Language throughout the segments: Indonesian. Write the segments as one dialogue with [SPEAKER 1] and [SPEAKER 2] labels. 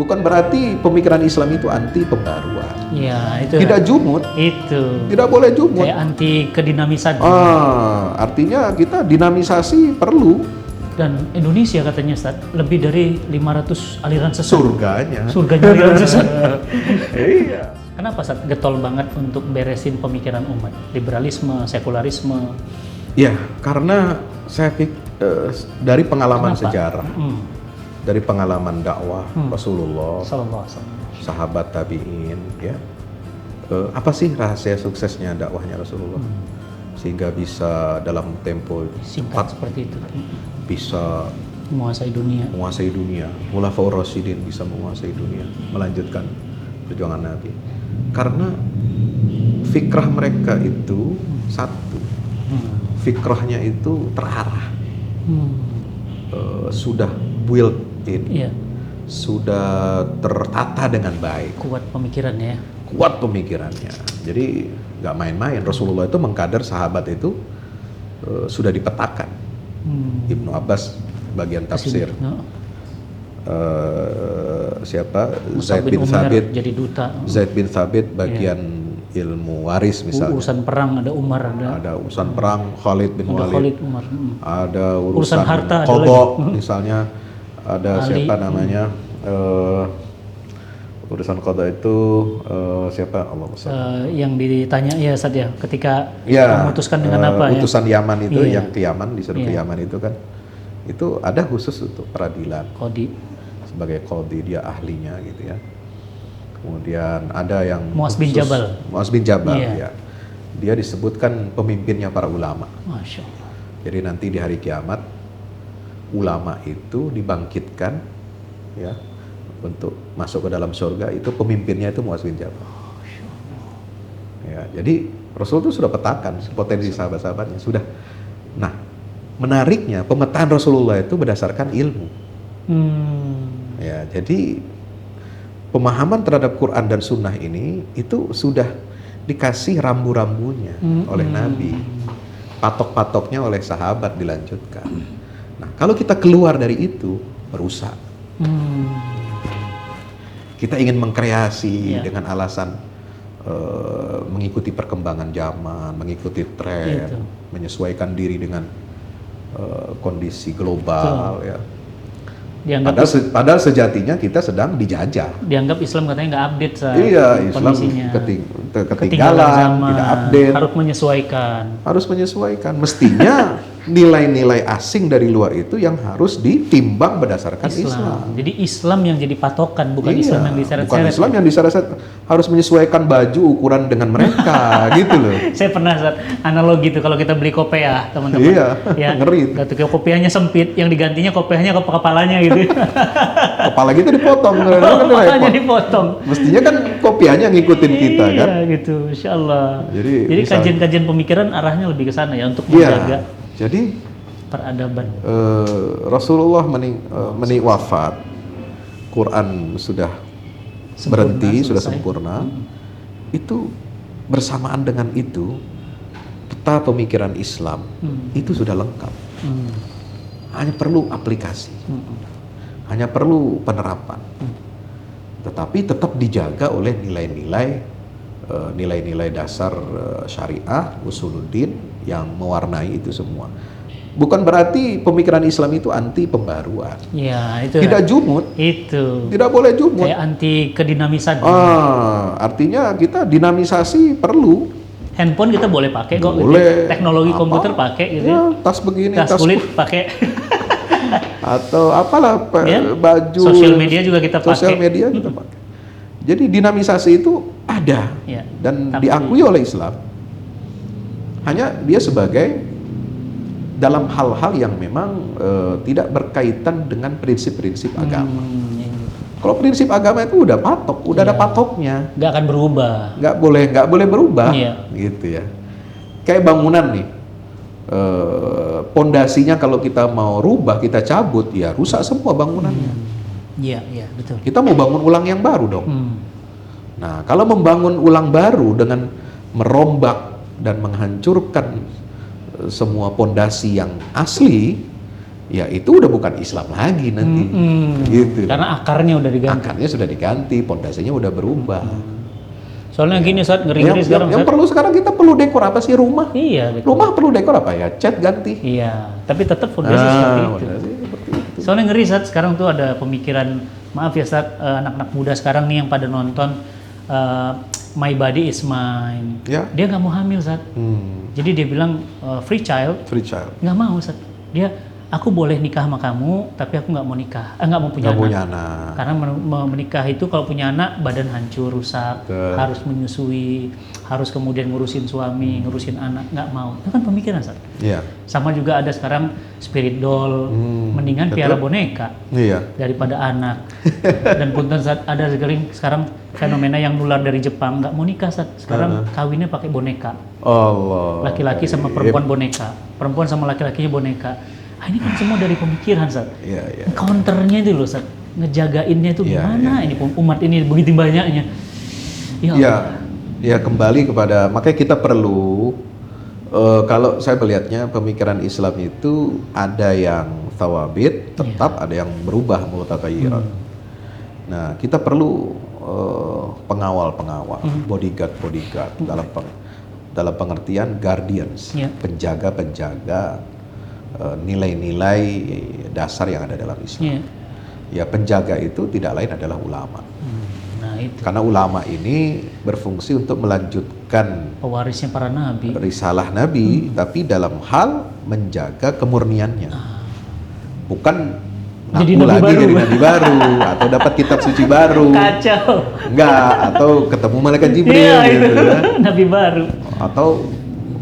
[SPEAKER 1] Bukan berarti pemikiran Islam itu anti pembaruan.
[SPEAKER 2] Ya, itu.
[SPEAKER 1] Tidak jumud.
[SPEAKER 2] Itu.
[SPEAKER 1] Tidak boleh jumud.
[SPEAKER 2] Kayak anti kedinamisan.
[SPEAKER 1] Artinya kita dinamisasi perlu.
[SPEAKER 2] Dan Indonesia katanya Ustaz, lebih dari 500 aliran sesat.
[SPEAKER 1] Surganya
[SPEAKER 2] Aliran sesat.
[SPEAKER 1] Iya.
[SPEAKER 2] Kenapa Ustaz getol banget untuk beresin pemikiran umat? Liberalisme, sekularisme.
[SPEAKER 1] Ya, karena saya dari pengalaman
[SPEAKER 2] Kenapa?
[SPEAKER 1] sejarah, dari pengalaman dakwah Rasulullah,
[SPEAKER 2] Sallallahu alaihi wasallam.
[SPEAKER 1] sahabat tabi'in, ya. Apa sih rahasia suksesnya dakwahnya Rasulullah? Sehingga bisa dalam tempo
[SPEAKER 2] Singkat
[SPEAKER 1] cepat
[SPEAKER 2] seperti itu.
[SPEAKER 1] bisa
[SPEAKER 2] Menguasai dunia.
[SPEAKER 1] Khulafaur Rasyidin bisa menguasai dunia, melanjutkan perjuangan Nabi. Karena fikrah mereka itu satu, fikrahnya itu terarah, sudah built-in,
[SPEAKER 2] Iya.
[SPEAKER 1] sudah tertata dengan baik,
[SPEAKER 2] Kuat pemikirannya ya.
[SPEAKER 1] kuat pemikirannya. Jadi nggak main-main. Rasulullah itu mengkader sahabat itu sudah dipetakan. Ibnu Abbas bagian tafsir. Siapa?
[SPEAKER 2] Mus'ab
[SPEAKER 1] Zaid bin
[SPEAKER 2] Umair
[SPEAKER 1] Thabit
[SPEAKER 2] jadi duta.
[SPEAKER 1] Zaid bin Thabit bagian ilmu waris misalnya.
[SPEAKER 2] Urusan perang ada Umar
[SPEAKER 1] Ada urusan perang Khalid bin
[SPEAKER 2] ada
[SPEAKER 1] Walid.
[SPEAKER 2] Khalid Umar.
[SPEAKER 1] Ada urusan
[SPEAKER 2] Urusan harta ada
[SPEAKER 1] qadha
[SPEAKER 2] lagi.
[SPEAKER 1] misalnya. Ada
[SPEAKER 2] Ali.
[SPEAKER 1] siapa namanya? Urusan qadha itu siapa? Allah
[SPEAKER 2] Yang ditanya ya Ustaz ya, ketika
[SPEAKER 1] ya,
[SPEAKER 2] memutuskan dengan apa ya?
[SPEAKER 1] utusan Yaman itu
[SPEAKER 2] Iya.
[SPEAKER 1] yang ke Yaman, disuruh ke Yaman itu kan. Itu ada khusus untuk peradilan.
[SPEAKER 2] Qadi.
[SPEAKER 1] Sebagai qadhi, dia ahlinya gitu ya. Kemudian ada yang
[SPEAKER 2] Mu'adz bin
[SPEAKER 1] khusus-
[SPEAKER 2] Jabal.
[SPEAKER 1] Mu'adz bin Jabal,
[SPEAKER 2] Iya.
[SPEAKER 1] ya. Dia disebutkan pemimpinnya para ulama.
[SPEAKER 2] Masya Allah.
[SPEAKER 1] Jadi nanti di hari kiamat ulama itu dibangkitkan ya untuk masuk ke dalam surga, itu pemimpinnya itu Mu'adz bin Jabal. Ya, jadi Rasul itu sudah petakan potensi sahabat-sahabatnya sudah. Nah, menariknya pemetaan Rasulullah itu berdasarkan ilmu. Ya, jadi pemahaman terhadap Quran dan Sunnah ini itu sudah dikasih rambu-rambunya oleh Nabi, patok-patoknya oleh sahabat dilanjutkan. Nah, kalau kita keluar dari itu merusak. Kita ingin mengkreasi dengan alasan mengikuti perkembangan zaman, mengikuti tren, menyesuaikan diri dengan kondisi global. Ya. Padahal sejatinya kita sedang dijajah.
[SPEAKER 2] Dianggap Islam katanya nggak update
[SPEAKER 1] Iya, Islam ketinggalan, tidak update.
[SPEAKER 2] Harus menyesuaikan.
[SPEAKER 1] Mestinya nilai-nilai asing dari luar itu yang harus ditimbang berdasarkan Islam.
[SPEAKER 2] Jadi Islam yang jadi patokan, bukan Islam yang diseret-seret.
[SPEAKER 1] Bukan Islam yang diseret-seret, harus menyesuaikan baju ukuran dengan mereka, gitu loh.
[SPEAKER 2] Saya pernah analogi tuh kalau kita beli kopiah, teman-teman.
[SPEAKER 1] Iya,
[SPEAKER 2] ya,
[SPEAKER 1] ngeri.
[SPEAKER 2] Ketika kopiahnya sempit, yang digantinya kopiahnya ke kepalanya gitu.
[SPEAKER 1] Kepala kita dipotong.
[SPEAKER 2] Kepalanya dipotong.
[SPEAKER 1] Mestinya kan kopiahnya ngikutin kita kan.
[SPEAKER 2] Iya gitu, Insya Allah.
[SPEAKER 1] Jadi
[SPEAKER 2] kajian-kajian pemikiran arahnya lebih ke sana ya, untuk menjaga
[SPEAKER 1] jadi
[SPEAKER 2] peradaban.
[SPEAKER 1] Rasulullah wafat, Quran sudah berhenti, sudah sempurna. Itu bersamaan dengan itu peta pemikiran Islam itu sudah lengkap. Hanya perlu aplikasi, hanya perlu penerapan. Tetapi tetap dijaga oleh nilai-nilai dasar syariah, usuluddin yang mewarnai itu semua. Bukan berarti pemikiran Islam itu anti pembaruan.
[SPEAKER 2] Ya, itu.
[SPEAKER 1] Tidak jumud.
[SPEAKER 2] Itu.
[SPEAKER 1] Tidak boleh jumud.
[SPEAKER 2] Kayak anti kedinamisan.
[SPEAKER 1] Artinya kita dinamisasi perlu.
[SPEAKER 2] Handphone kita boleh pakai kok.
[SPEAKER 1] Boleh.
[SPEAKER 2] Teknologi komputer pakai gitu.
[SPEAKER 1] Ya, tas begini,
[SPEAKER 2] tas kulit pakai.
[SPEAKER 1] Atau apalah baju.
[SPEAKER 2] Sosial media juga kita pakai.
[SPEAKER 1] Sosial media kita pakai. Jadi dinamisasi itu ada dan diakui oleh Islam. Hanya dia sebagai dalam hal-hal yang memang tidak berkaitan dengan prinsip-prinsip agama. Kalau prinsip agama itu udah patok, udah ada patoknya.
[SPEAKER 2] Nggak akan berubah.
[SPEAKER 1] Nggak boleh berubah. Gitu ya. Kayak bangunan nih. Pondasinya kalau kita mau rubah, kita cabut, ya rusak semua bangunannya.
[SPEAKER 2] Iya, betul.
[SPEAKER 1] Kita mau bangun ulang yang baru dong. Nah, kalau membangun ulang baru dengan merombak dan menghancurkan semua pondasi yang asli, ya itu udah bukan Islam lagi nanti. Gitu.
[SPEAKER 2] Karena akarnya udah diganti.
[SPEAKER 1] Akarnya sudah diganti, pondasinya udah berubah.
[SPEAKER 2] Soalnya gini saat ngeri-ngeri sekarang.
[SPEAKER 1] Yang perlu sekarang kita perlu dekor apa sih rumah?
[SPEAKER 2] Iya, dekor.
[SPEAKER 1] Rumah perlu dekor apa ya? Cat ganti.
[SPEAKER 2] Iya, tapi tetap fondasi seperti itu.
[SPEAKER 1] Seperti itu.
[SPEAKER 2] Soalnya ngeri saat sekarang tuh ada pemikiran, maaf ya saat anak-anak muda sekarang nih yang pada nonton My Body Is Mine.
[SPEAKER 1] Ya.
[SPEAKER 2] Dia nggak mau hamil saat. Jadi dia bilang free child.
[SPEAKER 1] Free child.
[SPEAKER 2] Nggak mau saat. Dia, aku boleh nikah sama kamu, tapi aku nggak mau nikah. Nggak mau punya
[SPEAKER 1] Nggak
[SPEAKER 2] anak.
[SPEAKER 1] punya anak.
[SPEAKER 2] Karena menikah itu kalau punya anak badan hancur, rusak,
[SPEAKER 1] Betul.
[SPEAKER 2] harus menyusui, harus kemudian ngurusin suami, ngurusin anak, nggak mau. Itu kan pemikiran saat.
[SPEAKER 1] Iya.
[SPEAKER 2] Sama juga ada sekarang spirit doll, mendingan
[SPEAKER 1] betul.
[SPEAKER 2] piara boneka
[SPEAKER 1] Iya.
[SPEAKER 2] daripada anak. Dan punten saat ada sekarang fenomena yang nular dari Jepang, nggak mau nikah saat sekarang kawinnya pakai boneka.
[SPEAKER 1] Allah.
[SPEAKER 2] Laki-laki sama perempuan boneka, perempuan sama laki-lakinya boneka. Ah, ini kan semua dari pemikiran saat.
[SPEAKER 1] Iya, iya.
[SPEAKER 2] Counternya itu loh saat, ngejagainnya itu
[SPEAKER 1] Iya,
[SPEAKER 2] gimana ini umat ini begitu banyaknya. Ya
[SPEAKER 1] Ya,
[SPEAKER 2] Allah.
[SPEAKER 1] ya kembali kepada, makanya kita perlu kalau saya melihatnya pemikiran Islam itu ada yang thawabit, tetap ada yang berubah mutatayyirat. Nah, kita perlu pengawal-pengawal, bodyguard dalam pengertian guardians,
[SPEAKER 2] Ya.
[SPEAKER 1] penjaga-penjaga nilai-nilai dasar yang ada dalam Islam.
[SPEAKER 2] Iya.
[SPEAKER 1] Ya, penjaga itu tidak lain adalah ulama.
[SPEAKER 2] Nah itu
[SPEAKER 1] Karena ulama ini berfungsi untuk melanjutkan
[SPEAKER 2] pewarisnya para nabi.
[SPEAKER 1] risalah Nabi, tapi dalam hal menjaga kemurniannya. Bukan
[SPEAKER 2] Jadi
[SPEAKER 1] ngaku
[SPEAKER 2] nabi
[SPEAKER 1] lagi
[SPEAKER 2] baru.
[SPEAKER 1] jadi nabi baru, atau dapat kitab suci baru.
[SPEAKER 2] Kacau.
[SPEAKER 1] Enggak, atau ketemu malaikat Jibril
[SPEAKER 2] Iya,
[SPEAKER 1] gitu
[SPEAKER 2] itu.
[SPEAKER 1] kan.
[SPEAKER 2] Nabi baru.
[SPEAKER 1] Atau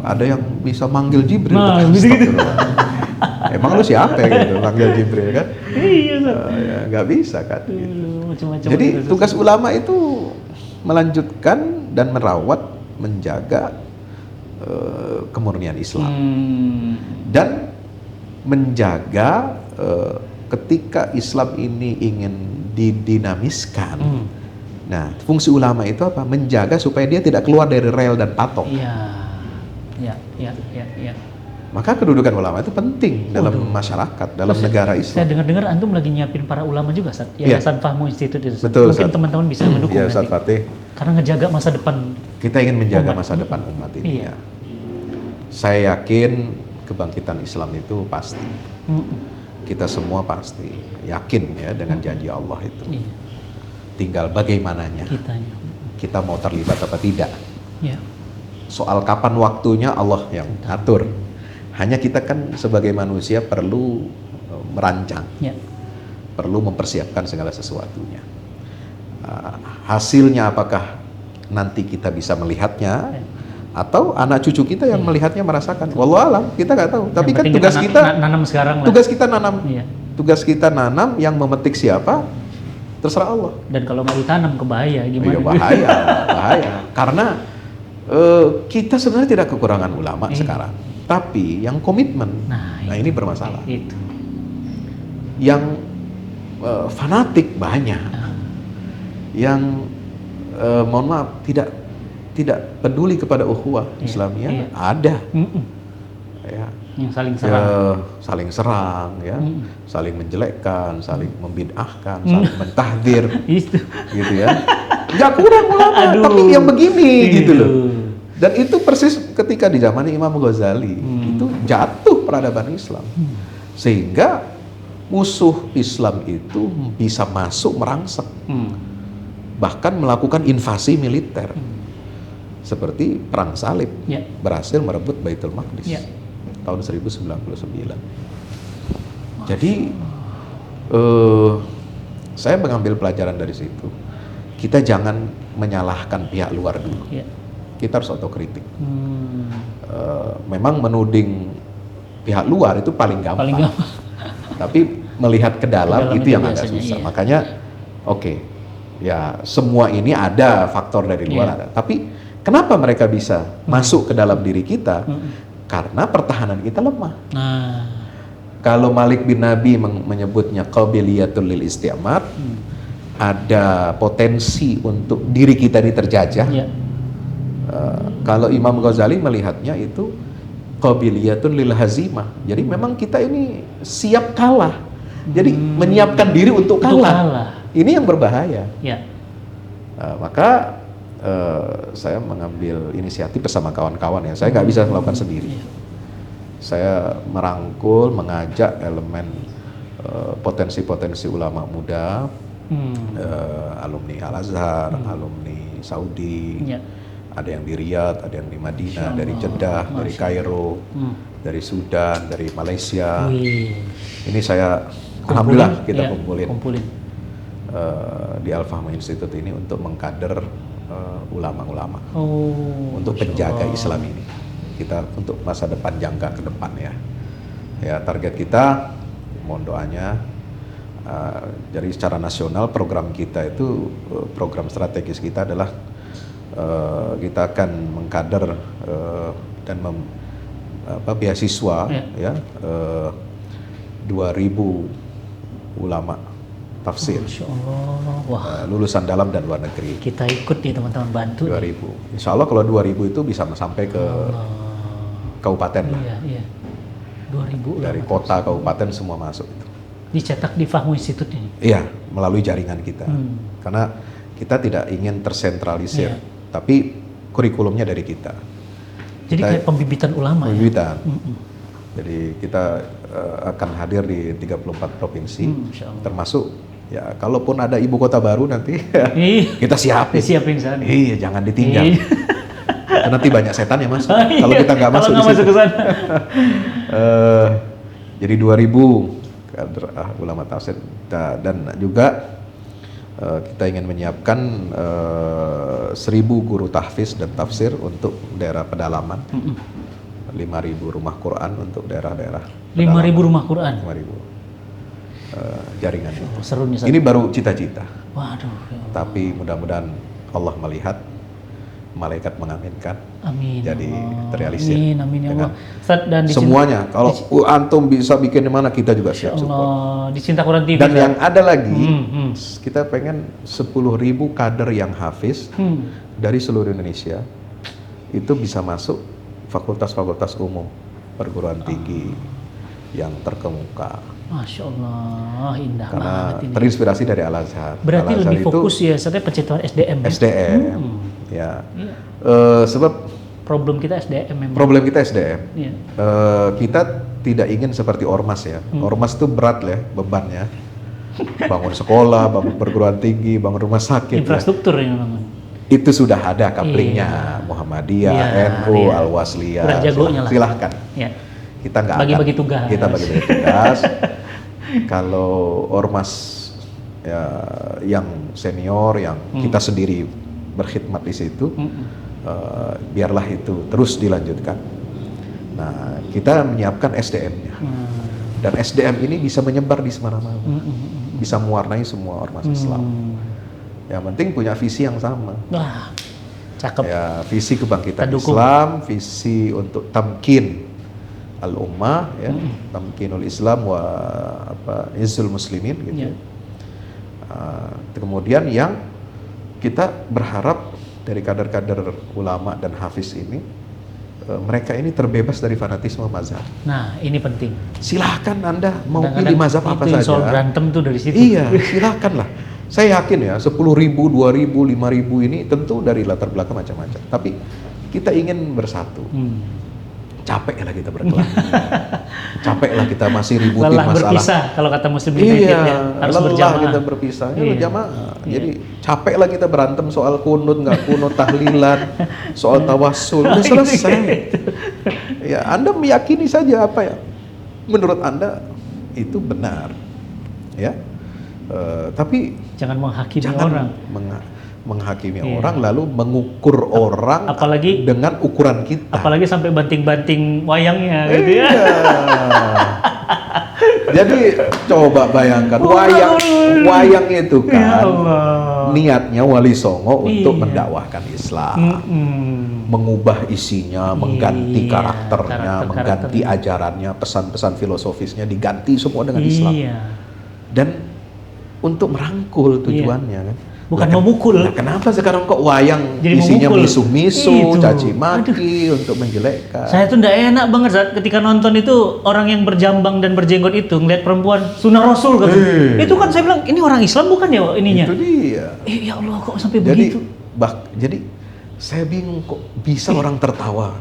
[SPEAKER 1] ada yang bisa manggil Jibril.
[SPEAKER 2] Nah, gitu-gitu.
[SPEAKER 1] Astagfirullah. Emang lu siapa ya gitu manggil Jibril kan?
[SPEAKER 2] Iya, Ustaz.
[SPEAKER 1] Ya, nggak bisa kan.
[SPEAKER 2] Macam-macam.
[SPEAKER 1] Jadi
[SPEAKER 2] gitu, Ustaz.
[SPEAKER 1] tugas ulama itu melanjutkan dan merawat, menjaga kemurnian Islam dan menjaga ketika Islam ini ingin didinamiskan. Nah, fungsi ulama itu apa? Menjaga supaya dia tidak keluar dari rel dan patok.
[SPEAKER 2] Iya.
[SPEAKER 1] Maka kedudukan ulama itu penting dalam masyarakat, dalam
[SPEAKER 2] Terus
[SPEAKER 1] negara Islam.
[SPEAKER 2] Saya dengar-dengar antum lagi nyiapin para ulama juga, Ustaz.
[SPEAKER 1] Iya.
[SPEAKER 2] Yayasan Fahmu Institute itu. Ustaz.
[SPEAKER 1] Betul,
[SPEAKER 2] Mungkin
[SPEAKER 1] Ustaz.
[SPEAKER 2] teman-teman bisa mendukung
[SPEAKER 1] Ya, Ustaz
[SPEAKER 2] nanti.
[SPEAKER 1] Fatih.
[SPEAKER 2] Karena ngejaga masa depan.
[SPEAKER 1] Kita ingin menjaga
[SPEAKER 2] Umat.
[SPEAKER 1] masa depan umat ini.
[SPEAKER 2] Iya.
[SPEAKER 1] Ya. Saya yakin kebangkitan Islam itu pasti. Kita semua pasti yakin ya dengan janji Allah itu.
[SPEAKER 2] Iya.
[SPEAKER 1] Tinggal bagaimananya.
[SPEAKER 2] Kitanya.
[SPEAKER 1] Kita mau terlibat apa tidak.
[SPEAKER 2] Iya.
[SPEAKER 1] Soal kapan waktunya Allah yang atur. Hanya kita kan sebagai manusia perlu merancang,
[SPEAKER 2] Iya.
[SPEAKER 1] perlu mempersiapkan segala sesuatunya. Hasilnya apakah nanti kita bisa melihatnya, atau anak cucu kita yang melihatnya merasakan. Wallahu alam, kita nggak tahu. Tapi
[SPEAKER 2] Yang
[SPEAKER 1] kan
[SPEAKER 2] penting
[SPEAKER 1] tugas kita
[SPEAKER 2] nanam sekarang lah.
[SPEAKER 1] tugas kita nanam.
[SPEAKER 2] Iya.
[SPEAKER 1] Tugas kita nanam, yang memetik siapa terserah Allah.
[SPEAKER 2] Dan kalau nggak ditanam ke bahaya gimana?
[SPEAKER 1] Iya, bahaya. Karena kita sebenarnya tidak kekurangan ulama sekarang, tapi yang komitmen,
[SPEAKER 2] Nah,
[SPEAKER 1] ini bermasalah.
[SPEAKER 2] Itu.
[SPEAKER 1] Yang fanatik banyak, yang mohon maaf tidak peduli kepada ukhuwah Islamiyah ada, ya.
[SPEAKER 2] Yang saling serang.
[SPEAKER 1] Saling serang, ya, saling menjelekkan, saling membid'ahkan, saling mentahdir,
[SPEAKER 2] Itu.
[SPEAKER 1] gitu ya. Nggak kurang ulama, tapi yang begini gitu loh. Dan itu persis ketika di zaman Imam Ghazali itu jatuh peradaban Islam, sehingga musuh Islam itu bisa masuk merangsek, bahkan melakukan invasi militer, seperti perang salib,
[SPEAKER 2] Ya.
[SPEAKER 1] berhasil merebut Baitul Maqdis
[SPEAKER 2] Ya.
[SPEAKER 1] tahun 1099. Jadi saya mengambil pelajaran dari situ. Kita jangan menyalahkan pihak luar dulu.
[SPEAKER 2] Ya.
[SPEAKER 1] Kita harus otokritik. Memang menuding pihak luar itu paling gampang.
[SPEAKER 2] Paling gampang.
[SPEAKER 1] Tapi melihat ke dalam itu yang agak
[SPEAKER 2] biasanya,
[SPEAKER 1] susah.
[SPEAKER 2] iya.
[SPEAKER 1] Makanya ya semua ini ada faktor dari luar
[SPEAKER 2] Iya.
[SPEAKER 1] ada. Tapi kenapa mereka bisa masuk ke dalam diri kita? Karena pertahanan kita lemah.
[SPEAKER 2] Nah,
[SPEAKER 1] Kalau Malik bin Nabi menyebutnya qabiliyatul lil isti'mar, ada potensi untuk diri kita ini terjajah.
[SPEAKER 2] ya.
[SPEAKER 1] Kalau Imam Ghazali melihatnya itu qabiliyatun lil hazimah. Jadi memang kita ini siap kalah. Jadi menyiapkan diri untuk kalah. Ini yang berbahaya.
[SPEAKER 2] Ya.
[SPEAKER 1] Maka saya mengambil inisiatif bersama kawan-kawan ya. Saya nggak bisa melakukan sendiri. Saya merangkul, mengajak elemen potensi-potensi ulama muda, alumni Al-Azhar, alumni Saudi, ada yang di Riyadh, ada yang di Madinah, dari Jeddah, dari Kairo, dari Sudan, dari Malaysia. Ini saya alhamdulillah kita kumpulin. Di Al-Fahmi Institute ini untuk mengkader ulama-ulama untuk penjaga Islam ini. Kita untuk masa depan jangka ke depan ya. Ya target kita, mohon doanya. Jadi secara nasional program kita itu program strategis kita adalah kita akan mengkader dan beasiswa ya 2.000 ulama tafsir.
[SPEAKER 2] Masya Allah. Wah.
[SPEAKER 1] Lulusan dalam dan luar negeri.
[SPEAKER 2] Kita ikut nih teman-teman, bantu.
[SPEAKER 1] 2.000. Insya Allah kalau 2.000 itu bisa sampai ke kabupaten lah.
[SPEAKER 2] Iya. 2.000
[SPEAKER 1] dari kota kabupaten semua masuk itu.
[SPEAKER 2] Dicetak di Fahmu Institute ini.
[SPEAKER 1] Iya, melalui jaringan kita. Karena kita tidak ingin tersentralisir, tapi kurikulumnya dari kita.
[SPEAKER 2] Jadi kayak pembibitan ulama.
[SPEAKER 1] Pembibitan. Jadi kita akan hadir di 34 provinsi, termasuk ya kalaupun ada ibu kota baru nanti kita siapin sana. Iya, jangan ditinggal. Nanti banyak setan ya mas. Kalau kita nggak masuk di situ. Jadi 2.000 kader ulama tafsir dan juga kita ingin menyiapkan 1.000 guru tahfiz dan tafsir untuk daerah pedalaman. 5.000 rumah Quran untuk daerah-daerah.
[SPEAKER 2] 5.000 rumah Quran.
[SPEAKER 1] 5.000 jaringan itu.
[SPEAKER 2] Seru nih.
[SPEAKER 1] Ini baru cita-cita.
[SPEAKER 2] Waduh.
[SPEAKER 1] Tapi mudah-mudahan Allah melihat, malaikat mengaminkan.
[SPEAKER 2] Amin.
[SPEAKER 1] Jadi terrealisir.
[SPEAKER 2] Amin ya Allah. Dan
[SPEAKER 1] semuanya. Kalau antum bisa bikin di mana, kita juga siap support.
[SPEAKER 2] Di Cinta Quran TV.
[SPEAKER 1] Dan yang ada lagi, kita pengen 10.000 kader yang hafiz dari seluruh Indonesia itu bisa masuk fakultas-fakultas umum perguruan tinggi yang terkemuka.
[SPEAKER 2] Masya Allah, indah
[SPEAKER 1] karena
[SPEAKER 2] banget ini.
[SPEAKER 1] Terinspirasi dari Al-Azhar.
[SPEAKER 2] Berarti
[SPEAKER 1] Al-Azhar
[SPEAKER 2] lebih fokus ya, sebenarnya penciptaan SDM.
[SPEAKER 1] SDM, ya. Sebab
[SPEAKER 2] problem kita SDM memang.
[SPEAKER 1] Problem kita SDM.
[SPEAKER 2] Ya.
[SPEAKER 1] Kita tidak ingin seperti ormas ya. Ormas itu berat ya bebannya. Bangun sekolah, bangun perguruan tinggi, bangun rumah sakit.
[SPEAKER 2] Infrastruktur ya memang.
[SPEAKER 1] Itu sudah ada kaplingnya, Muhammadiyah, NU, Al-Wasliyah. Silahkan.
[SPEAKER 2] Ya.
[SPEAKER 1] Kita nggak
[SPEAKER 2] bagi-bagi tugas.
[SPEAKER 1] Kita bagi-bagi tugas. Kalau ormas ya, yang senior, yang kita sendiri berkhidmat di situ, biarlah itu terus dilanjutkan. Nah, kita menyiapkan SDM-nya, dan SDM ini bisa menyebar di semana-mana, bisa mewarnai semua ormas Islam. Yang penting punya visi yang sama.
[SPEAKER 2] Wah, cakep.
[SPEAKER 1] Ya, visi kebangkitan Islam, visi untuk tamkin al-ummah, ya, tamkinul Islam wa izzul muslimin gitu. Kemudian yang kita berharap dari kader-kader ulama dan hafiz ini, mereka ini terbebas dari fanatisme mazhab.
[SPEAKER 2] Nah, ini penting.
[SPEAKER 1] Silahkan Anda mau pilih mazhab apa saja.
[SPEAKER 2] Soal berantem tuh dari situ.
[SPEAKER 1] Iya, silahkan lah. Saya yakin ya 10.000, 2.000, 5.000 ini tentu dari latar belakang macam-macam. Tapi kita ingin bersatu. Capek lah kita berkelahi. Capek lah kita masih ributin
[SPEAKER 2] lelah
[SPEAKER 1] masalah.
[SPEAKER 2] Berpisah kalau kata Muslim United ya. Harus berjamaah.
[SPEAKER 1] Kita berpisah. Ya, berjamaah. Jadi capek lah kita berantem soal kunut nggak kunut, tahlilan, soal tawassul. Udah selesai. Ya, Anda meyakini saja apa ya menurut Anda itu benar. Ya. Tapi
[SPEAKER 2] jangan menghakimi orang.
[SPEAKER 1] Menghakimi orang lalu mengukur orang
[SPEAKER 2] apalagi
[SPEAKER 1] dengan ukuran kita.
[SPEAKER 2] Apalagi sampai banting-banting wayangnya gitu ya.
[SPEAKER 1] Jadi coba bayangkan wayang itu kan niatnya Wali Songo untuk mendakwahkan Islam. Mengubah isinya, mengganti karakternya, mengganti ajarannya, pesan-pesan filosofisnya diganti semua dengan Islam. Dan untuk merangkul tujuannya kan.
[SPEAKER 2] Bukan
[SPEAKER 1] Lah,
[SPEAKER 2] memukul.
[SPEAKER 1] Nah, kenapa sekarang kok wayang
[SPEAKER 2] Jadi
[SPEAKER 1] isinya
[SPEAKER 2] memukul.
[SPEAKER 1] misu-misu,
[SPEAKER 2] Itu.
[SPEAKER 1] caci maki untuk menjelekkan?
[SPEAKER 2] Saya tuh nggak enak banget saat ketika nonton itu orang yang berjambang dan berjenggot itu ngeliat perempuan sunnah Rasul gitu. Itu kan saya bilang ini orang Islam bukan ya ininya.
[SPEAKER 1] Itu dia.
[SPEAKER 2] Ya Allah kok sampai
[SPEAKER 1] Jadi
[SPEAKER 2] begitu.
[SPEAKER 1] jadi saya bingung kok bisa orang tertawa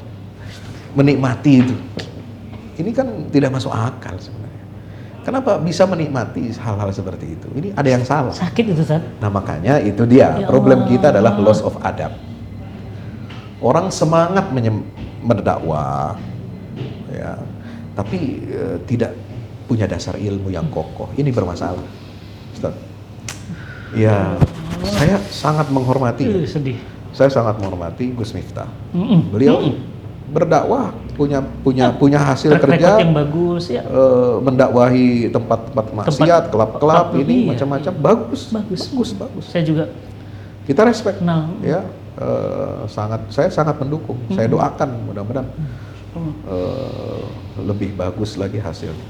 [SPEAKER 1] menikmati itu. Ini kan tidak masuk akal sebenarnya. Kenapa bisa menikmati hal-hal seperti itu? Ini ada yang salah.
[SPEAKER 2] Sakit itu Ustaz.
[SPEAKER 1] Nah makanya itu dia,
[SPEAKER 2] Ya
[SPEAKER 1] problem
[SPEAKER 2] Allah.
[SPEAKER 1] kita adalah loss of adab. Orang semangat berdakwah, ya, tapi tidak punya dasar ilmu yang kokoh. Ini bermasalah, Ustaz. Ya, saya sangat menghormati.
[SPEAKER 2] Sedih.
[SPEAKER 1] Saya sangat menghormati Gus Miftah.
[SPEAKER 2] Mm-mm.
[SPEAKER 1] Beliau
[SPEAKER 2] Mm-mm.
[SPEAKER 1] berdakwah, punya hasil
[SPEAKER 2] Track
[SPEAKER 1] kerja.
[SPEAKER 2] record yang bagus ya.
[SPEAKER 1] Mendakwahi tempat-tempat maksiat, klub-klub
[SPEAKER 2] klub,
[SPEAKER 1] ini
[SPEAKER 2] iya.
[SPEAKER 1] macam-macam, bagus.
[SPEAKER 2] Bagus. Saya juga
[SPEAKER 1] Kita respect,
[SPEAKER 2] kenal.
[SPEAKER 1] ya. Saya sangat mendukung. Saya doakan mudah-mudahan lebih bagus lagi hasilnya.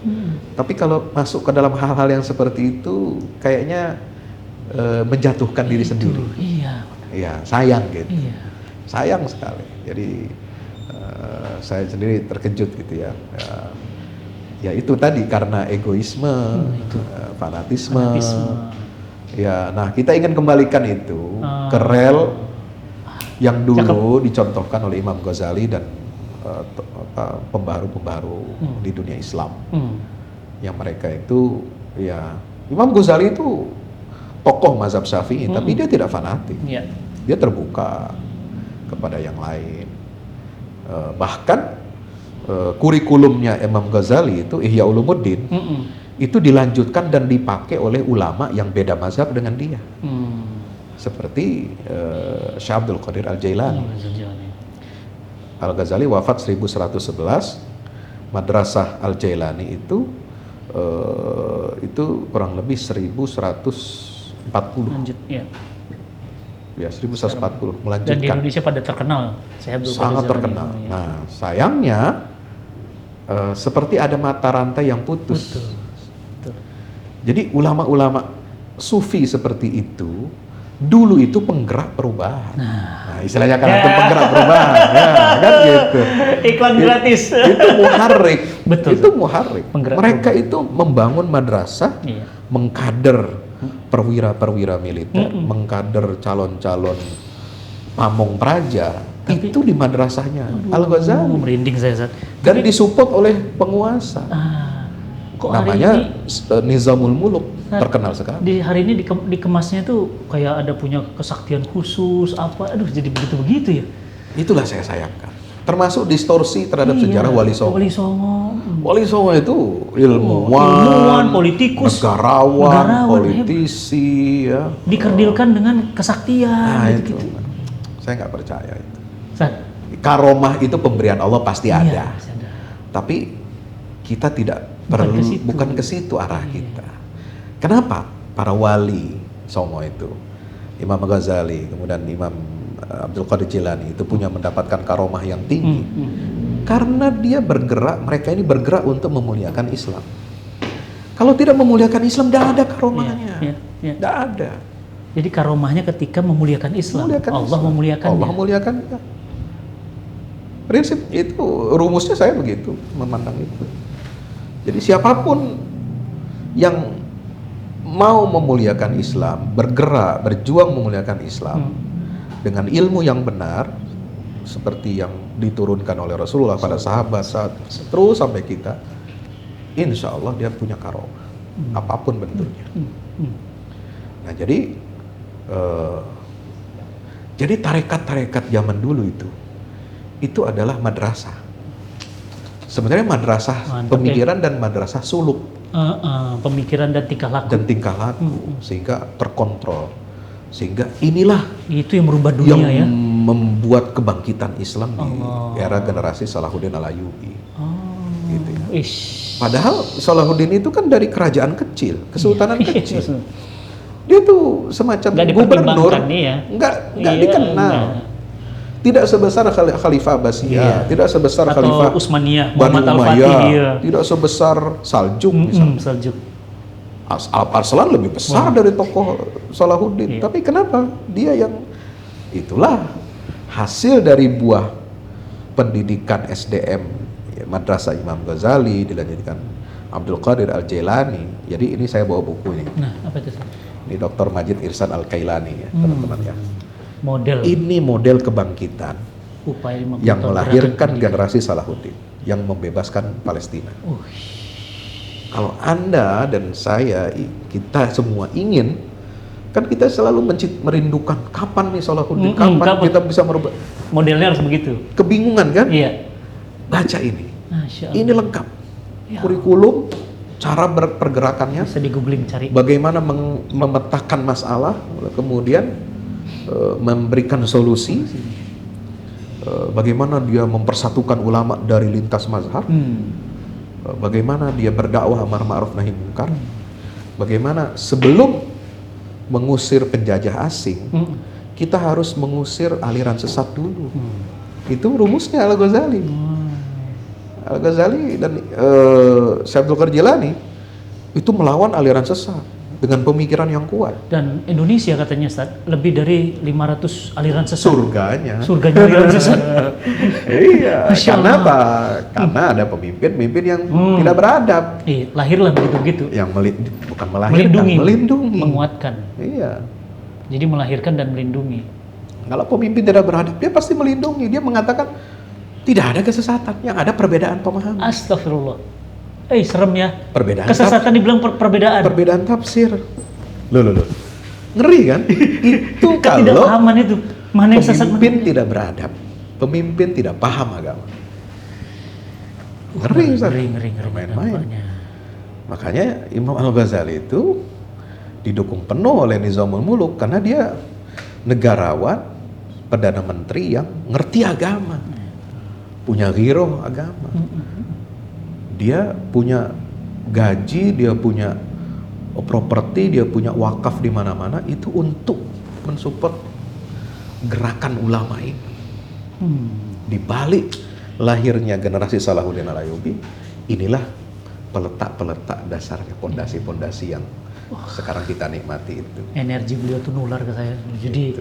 [SPEAKER 1] Tapi kalau masuk ke dalam hal-hal yang seperti itu, kayaknya menjatuhkan diri sendiri.
[SPEAKER 2] Iya.
[SPEAKER 1] Ya, sayang gitu.
[SPEAKER 2] Iya.
[SPEAKER 1] Sayang sekali. Jadi saya sendiri terkejut gitu ya. Ya itu tadi karena egoisme, fanatisme. Ya, nah kita ingin kembalikan itu ke rel yang dulu dicontohkan oleh Imam Ghazali dan pembaharu-pembaharu di dunia Islam. Yang mereka itu ya Imam Ghazali itu tokoh mazhab Syafi'i, tapi dia tidak fanatik.
[SPEAKER 2] Iya.
[SPEAKER 1] Dia terbuka kepada yang lain. Bahkan kurikulumnya Imam Ghazali itu Ihya Ulumuddin itu dilanjutkan dan dipakai oleh ulama yang beda mazhab dengan dia. Seperti Syekh Abdul Qadir Al-Jailani. Al-Ghazali wafat 1111, Madrasah Al-Jailani itu kurang lebih 1140.
[SPEAKER 2] Lanjut ya.
[SPEAKER 1] Ya, 1140
[SPEAKER 2] Dan di
[SPEAKER 1] melanjutkan.
[SPEAKER 2] Indonesia pada terkenal. Saya
[SPEAKER 1] Sangat terkenal. Nah, sayangnya seperti ada mata rantai yang putus.
[SPEAKER 2] Betul.
[SPEAKER 1] Jadi ulama-ulama sufi seperti itu dulu itu penggerak perubahan. Nah, istilahnya kan itu penggerak perubahan, ya kan gitu.
[SPEAKER 2] Iklan gratis.
[SPEAKER 1] Itu muharrik.
[SPEAKER 2] Betul.
[SPEAKER 1] Itu muharrik.
[SPEAKER 2] Penggerak
[SPEAKER 1] Mereka itu membangun madrasah,
[SPEAKER 2] Iya.
[SPEAKER 1] mengkader perwira-perwira militer, mengkader calon-calon pamong praja. Itu di madrasahnya Al-Ghazali.
[SPEAKER 2] Merinding saya Ustaz.
[SPEAKER 1] Dan disupport oleh penguasa.
[SPEAKER 2] Kok
[SPEAKER 1] Namanya
[SPEAKER 2] hari
[SPEAKER 1] Nizamul Muluk,
[SPEAKER 2] Nah,
[SPEAKER 1] terkenal sekali.
[SPEAKER 2] di hari ini dikemasnya tuh kayak ada punya kesaktian khusus apa, aduh jadi begitu ya.
[SPEAKER 1] Itulah saya sayangkan. Termasuk distorsi terhadap sejarah Wali Songo.
[SPEAKER 2] Wali Songo.
[SPEAKER 1] Wali Songo itu ilmuwan,
[SPEAKER 2] politikus,
[SPEAKER 1] negarawan, politisi, ya.
[SPEAKER 2] dikerdilkan dengan kesaktian.
[SPEAKER 1] Nah, itu.
[SPEAKER 2] gitu.
[SPEAKER 1] Saya nggak percaya itu.
[SPEAKER 2] Ustaz,
[SPEAKER 1] Karomah itu pemberian Allah pasti
[SPEAKER 2] iya,
[SPEAKER 1] ada.
[SPEAKER 2] masih ada.
[SPEAKER 1] Tapi kita tidak
[SPEAKER 2] Bukan
[SPEAKER 1] perlu,
[SPEAKER 2] ke situ.
[SPEAKER 1] bukan ke situ arah kita. Kenapa? Para wali Songo itu, Imam Ghazali, kemudian Imam Abdul Qadir Jilani itu punya mendapatkan karomah yang tinggi. Karena dia bergerak, mereka ini bergerak untuk memuliakan Islam. Kalau tidak memuliakan Islam, tidak ada karomahnya.
[SPEAKER 2] Iya.
[SPEAKER 1] Tidak ada.
[SPEAKER 2] Jadi karomahnya ketika memuliakan Islam.
[SPEAKER 1] Memuliakan
[SPEAKER 2] Allah
[SPEAKER 1] Islam.
[SPEAKER 2] memuliakannya.
[SPEAKER 1] Allah memuliakan. Ya. Prinsip itu, rumusnya saya begitu, memandang itu. Jadi siapapun yang mau memuliakan Islam, bergerak, berjuang memuliakan Islam dengan ilmu yang benar, seperti yang diturunkan oleh Rasulullah pada sahabat terus sampai kita, insya Allah dia punya karomah, apapun bentuknya. Nah jadi tarekat-tarekat zaman dulu itu adalah madrasah. Sebenarnya madrasah pemikiran dan madrasah suluk.
[SPEAKER 2] Pemikiran dan tingkah laku.
[SPEAKER 1] Sehingga terkontrol. Sehingga inilah
[SPEAKER 2] itu yang merubah dunia
[SPEAKER 1] yang
[SPEAKER 2] ya.
[SPEAKER 1] membuat kebangkitan Islam di era generasi Salahuddin Al-Ayyubi. Gitu ya. Padahal Salahuddin itu kan dari kerajaan kecil, kesultanan kecil. Dia tuh semacam gubernur, nggak dikenal. Tidak sebesar Khalifah Abbasiyah, tidak sebesar
[SPEAKER 2] atau
[SPEAKER 1] Khalifah
[SPEAKER 2] Utsmaniyah,
[SPEAKER 1] Bani
[SPEAKER 2] Muhammad
[SPEAKER 1] Umayyah,
[SPEAKER 2] Al-Fatih,
[SPEAKER 1] tidak sebesar Saljuk misalnya.
[SPEAKER 2] Saljuk.
[SPEAKER 1] Arslan lebih besar dari tokoh Salahuddin. Tapi kenapa dia yang itulah hasil dari buah pendidikan SDM ya, Madrasah Imam Ghazali dilanjutkan Abdul Qadir Al-Jailani. Jadi ini saya bawa buku ini.
[SPEAKER 2] Nah, apa itu?
[SPEAKER 1] Ini Dr. Majid Irsan Al-Kailani ya, teman-teman ya.
[SPEAKER 2] Model.
[SPEAKER 1] Ini model kebangkitan
[SPEAKER 2] Upaya 50
[SPEAKER 1] yang
[SPEAKER 2] tahun
[SPEAKER 1] melahirkan
[SPEAKER 2] gerakan
[SPEAKER 1] generasi Salahuddin yang membebaskan Palestina. Kalau Anda dan saya, kita semua ingin, kan kita selalu merindukan kapan nih Salahuddin, kapan kita bisa merubah.
[SPEAKER 2] Modelnya harus begitu.
[SPEAKER 1] Kebingungan kan?
[SPEAKER 2] Iya.
[SPEAKER 1] Baca ini.
[SPEAKER 2] Masya Allah.
[SPEAKER 1] Ini lengkap.
[SPEAKER 2] Ya.
[SPEAKER 1] Kurikulum, cara pergerakannya,
[SPEAKER 2] Bisa di googling cari.
[SPEAKER 1] bagaimana memetakan masalah, kemudian memberikan solusi, bagaimana dia mempersatukan ulama dari lintas mazhab, bagaimana dia berdakwah amar ma'ruf nahi munkar, bagaimana sebelum mengusir penjajah asing, kita harus mengusir aliran sesat dulu. Itu rumusnya Al-Ghazali. Al-Ghazali dan Syekh Abdul Qadir Jilani itu melawan aliran sesat dengan pemikiran yang kuat.
[SPEAKER 2] Dan Indonesia katanya Ustaz, lebih dari 500 aliran sesat. Surganya aliran sesat.
[SPEAKER 1] Iya,
[SPEAKER 2] Masya
[SPEAKER 1] karena
[SPEAKER 2] Allah.
[SPEAKER 1] apa? Karena ada pemimpin yang tidak beradab.
[SPEAKER 2] Iya, lahirlah begitu-begitu.
[SPEAKER 1] Yang bukan melahirkan, melindungi.
[SPEAKER 2] Menguatkan.
[SPEAKER 1] Iya.
[SPEAKER 2] Jadi melahirkan dan melindungi.
[SPEAKER 1] Kalau pemimpin tidak beradab, dia pasti melindungi. Dia mengatakan tidak ada kesesatan, yang ada perbedaan pemahaman.
[SPEAKER 2] Astagfirullah. Serem ya.
[SPEAKER 1] Perbedaan
[SPEAKER 2] Kesesatan dibilang perbedaan.
[SPEAKER 1] Perbedaan tafsir. Loh. Ngeri kan? Itu kalau
[SPEAKER 2] Ketidakpahaman itu. Mana yang sesat,
[SPEAKER 1] pemimpin tidak beradab, pemimpin tidak paham agama. Ngeri, Ustaz.
[SPEAKER 2] Ngeri.
[SPEAKER 1] Main-main. Makanya Imam Al-Ghazali itu didukung penuh oleh Nizamul Muluk karena dia negarawan, perdana menteri yang ngerti agama, punya ghiroh agama. Dia punya gaji, dia punya properti, dia punya wakaf di mana-mana itu untuk mensupport gerakan ulama ini. Di balik lahirnya generasi Salahuddin Al-Ayyubi, inilah peletak dasarnya, pondasi-pondasi yang sekarang kita nikmati itu.
[SPEAKER 2] Energi beliau tuh nular ke saya. Jadi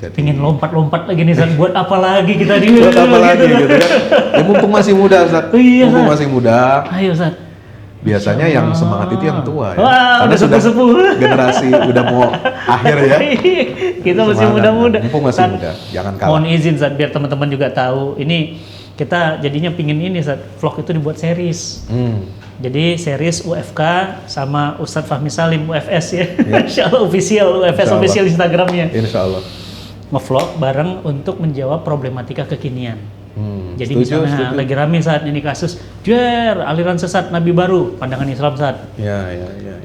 [SPEAKER 1] Jadi
[SPEAKER 2] pengen lompat-lompat lagi nih, Ustaz. Buat apa lagi kita di
[SPEAKER 1] buat apa lagi gitu kan? Ya mumpung masih muda, Ustaz.
[SPEAKER 2] Iya,
[SPEAKER 1] Mumpung
[SPEAKER 2] Ustaz.
[SPEAKER 1] masih muda.
[SPEAKER 2] Ayo, Ustaz.
[SPEAKER 1] Biasanya yang semangat itu yang tua ya.
[SPEAKER 2] Wah,
[SPEAKER 1] Karena
[SPEAKER 2] udah
[SPEAKER 1] sudah
[SPEAKER 2] sepuh-sepuh.
[SPEAKER 1] generasi udah mau akhir ya.
[SPEAKER 2] Kita masih
[SPEAKER 1] Semangat.
[SPEAKER 2] muda-muda.
[SPEAKER 1] Mumpung masih muda, jangan kalah.
[SPEAKER 2] Mohon izin, Ustaz, biar teman-teman juga tahu. Ini kita jadinya pingin ini, Ustaz, vlog itu dibuat series. Jadi series UFK sama Ustadz Fahmi Salim UFS ya. Insya Allah official, UFS
[SPEAKER 1] Insya Allah.
[SPEAKER 2] official Instagramnya.
[SPEAKER 1] Insya Allah.
[SPEAKER 2] Ngevlog bareng untuk menjawab problematika kekinian. Jadi
[SPEAKER 1] Setuju,
[SPEAKER 2] misalnya
[SPEAKER 1] setuju.
[SPEAKER 2] lagi rame saat ini kasus Juer, aliran sesat Nabi baru, pandangan Islam saat
[SPEAKER 1] Ya.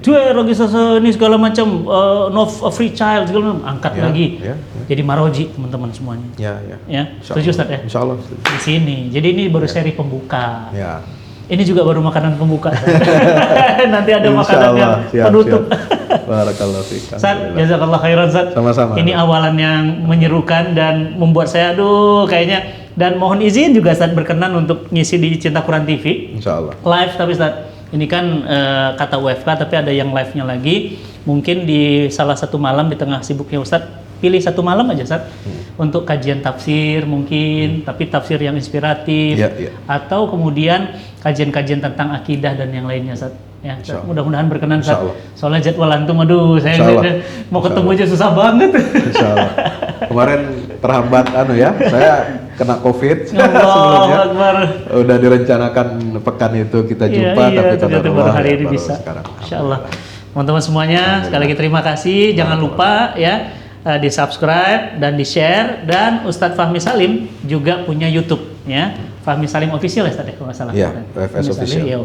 [SPEAKER 2] Juer lagi sesat ini segala macam, no free child segala macam, angkat
[SPEAKER 1] Ya,
[SPEAKER 2] lagi.
[SPEAKER 1] ya.
[SPEAKER 2] Jadi maroji teman-teman semuanya.
[SPEAKER 1] Ya.
[SPEAKER 2] Ya,
[SPEAKER 1] Insya
[SPEAKER 2] setuju
[SPEAKER 1] Allah.
[SPEAKER 2] Ustaz ya?
[SPEAKER 1] Insya Allah. Setuju.
[SPEAKER 2] Di sini. Jadi ini baru seri pembuka.
[SPEAKER 1] Ya.
[SPEAKER 2] Ini juga baru makanan pembuka. Nanti ada
[SPEAKER 1] Insya
[SPEAKER 2] makanan yang
[SPEAKER 1] Allah. Siap,
[SPEAKER 2] penutup.
[SPEAKER 1] siap. Barakallahu fiik.
[SPEAKER 2] Ustaz, jazakallah khairan Ustaz.
[SPEAKER 1] Sama-sama.
[SPEAKER 2] Ini awalan yang menyerukan dan membuat saya kayaknya, dan mohon izin juga Ustaz berkenan untuk ngisi di Cinta Quran TV.
[SPEAKER 1] Insya Allah.
[SPEAKER 2] Live tapi Ustaz, ini kan kata UFK tapi ada yang live-nya lagi. Mungkin di salah satu malam di tengah sibuknya Ustaz, pilih satu malam aja Ustaz untuk kajian tafsir mungkin, tapi tafsir yang inspiratif,
[SPEAKER 1] Iya.
[SPEAKER 2] atau kemudian kajian-kajian tentang akidah dan yang lainnya Ustaz. Ya,
[SPEAKER 1] Insya Allah.
[SPEAKER 2] mudah-mudahan berkenan Ustaz.
[SPEAKER 1] Insya Allah.
[SPEAKER 2] Soalnya jadwal antum, aduh, saya
[SPEAKER 1] Insya Allah.
[SPEAKER 2] mau
[SPEAKER 1] Insya
[SPEAKER 2] ketemu
[SPEAKER 1] Allah.
[SPEAKER 2] aja susah banget.
[SPEAKER 1] Insya Allah. Kemarin terhambat ya, saya kena COVID
[SPEAKER 2] Allahu
[SPEAKER 1] sebelumnya.
[SPEAKER 2] Akbar.
[SPEAKER 1] Udah direncanakan pekan itu kita jumpa,
[SPEAKER 2] Iya,
[SPEAKER 1] tapi
[SPEAKER 2] ternyata
[SPEAKER 1] karena
[SPEAKER 2] baru
[SPEAKER 1] Allah
[SPEAKER 2] hari
[SPEAKER 1] ya,
[SPEAKER 2] ini
[SPEAKER 1] baru
[SPEAKER 2] bisa.
[SPEAKER 1] sekarang.
[SPEAKER 2] Insya Allah. Teman-teman semuanya, sekali lagi terima kasih. Jangan lupa ya di subscribe dan di share. Dan Ustadz Fahmi Salim juga punya YouTube ya. Fahmi Salim Official ya Ustadz ya, kalau nggak salah.
[SPEAKER 1] Iya,
[SPEAKER 2] Fahmi
[SPEAKER 1] UFS
[SPEAKER 2] Salim,
[SPEAKER 1] Official.
[SPEAKER 2] ya,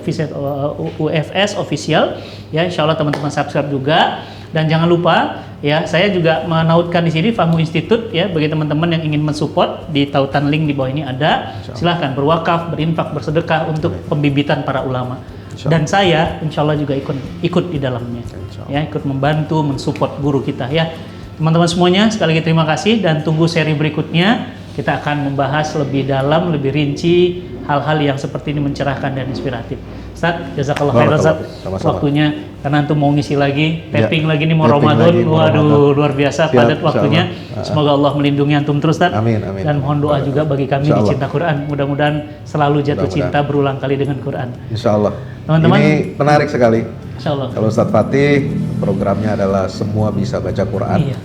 [SPEAKER 2] UFS Official. Ya, insya Allah teman-teman subscribe juga. Dan jangan lupa ya, saya juga menautkan di sini Fahmu Institute ya, bagi teman-teman yang ingin mensupport, di tautan link di bawah ini ada. Silahkan berwakaf, berinfak, bersedekah untuk pembibitan para ulama. Dan saya insya Allah juga ikut di dalamnya. Ya, ikut membantu, mensupport guru kita ya. Teman-teman semuanya, sekali lagi terima kasih dan tunggu seri berikutnya kita akan membahas lebih dalam, lebih rinci hal-hal yang seperti ini mencerahkan dan inspiratif. Ustaz, jazakallah khairan Ustaz, waktunya karena antum mau ngisi lagi, tapping lagi nih mau Ramadan. Waduh, luar biasa padat waktunya. Semoga Allah melindungi antum terus Ustaz.
[SPEAKER 1] Amin, amin.
[SPEAKER 2] Dan mohon doa juga bagi kami di Cinta Quran. Mudah-mudahan selalu jatuh cinta berulang kali dengan Quran.
[SPEAKER 1] Insya Allah.
[SPEAKER 2] Teman-teman,
[SPEAKER 1] ini menarik sekali.
[SPEAKER 2] Insya Allah.
[SPEAKER 1] Kalau Ustadz Fatih programnya adalah semua bisa baca Quran.
[SPEAKER 2] Iya.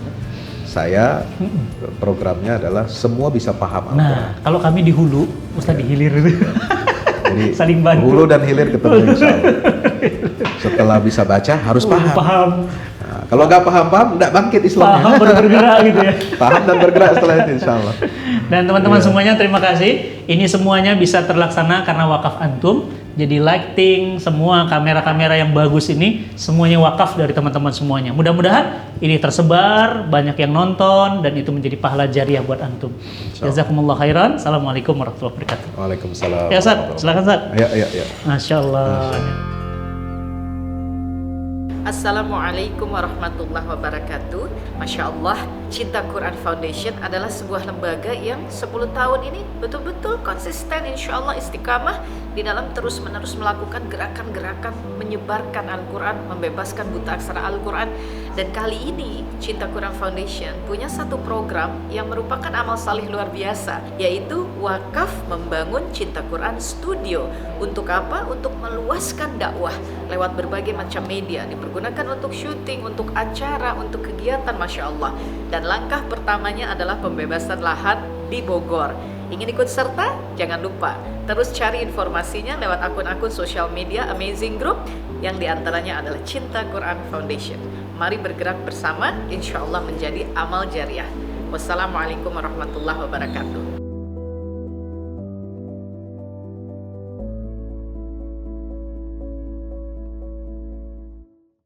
[SPEAKER 1] Saya programnya adalah semua bisa paham Al-Quran.
[SPEAKER 2] Nah, kalau kami di hulu, Ustaz di hilir.
[SPEAKER 1] Jadi
[SPEAKER 2] saling bantu.
[SPEAKER 1] hulu dan hilir ketemu insya Allah. Setelah bisa baca harus paham. Nah, kalau nggak paham, nggak bangkit Islamnya.
[SPEAKER 2] Paham baru bergerak gitu ya.
[SPEAKER 1] Paham dan bergerak setelah itu insya Allah.
[SPEAKER 2] Dan teman-teman semuanya terima kasih. Ini semuanya bisa terlaksana karena wakaf antum. Jadi lighting, semua kamera-kamera yang bagus ini semuanya wakaf dari teman-teman semuanya. Mudah-mudahan ini tersebar, banyak yang nonton dan itu menjadi pahala jariah buat antum. Jazakumullah khairan. Assalamualaikum warahmatullahi wabarakatuh.
[SPEAKER 1] Waalaikumsalam.
[SPEAKER 2] Ya Ustaz, silakan Ustaz.
[SPEAKER 1] Ya.
[SPEAKER 2] Masya Allah.
[SPEAKER 3] Assalamualaikum warahmatullahi wabarakatuh. Masya Allah, Cinta Quran Foundation adalah sebuah lembaga yang 10 tahun ini betul-betul konsisten, insya Allah istiqamah di dalam terus-menerus melakukan gerakan-gerakan menyebarkan Al-Quran, membebaskan buta aksara Al-Quran. Dan kali ini Cinta Quran Foundation punya satu program yang merupakan amal salih luar biasa, yaitu wakaf membangun Cinta Quran Studio. Untuk apa? Untuk meluaskan dakwah lewat berbagai macam media, dipergunakan untuk syuting, untuk acara, untuk kegiatan, Masya Allah. Dan langkah pertamanya adalah pembebasan lahan di Bogor. Ingin ikut serta? Jangan lupa terus cari informasinya lewat akun-akun sosial media Amazing Group yang diantaranya adalah Cinta Quran Foundation. Mari bergerak bersama, insya Allah menjadi amal jariah. Wassalamualaikum warahmatullahi wabarakatuh.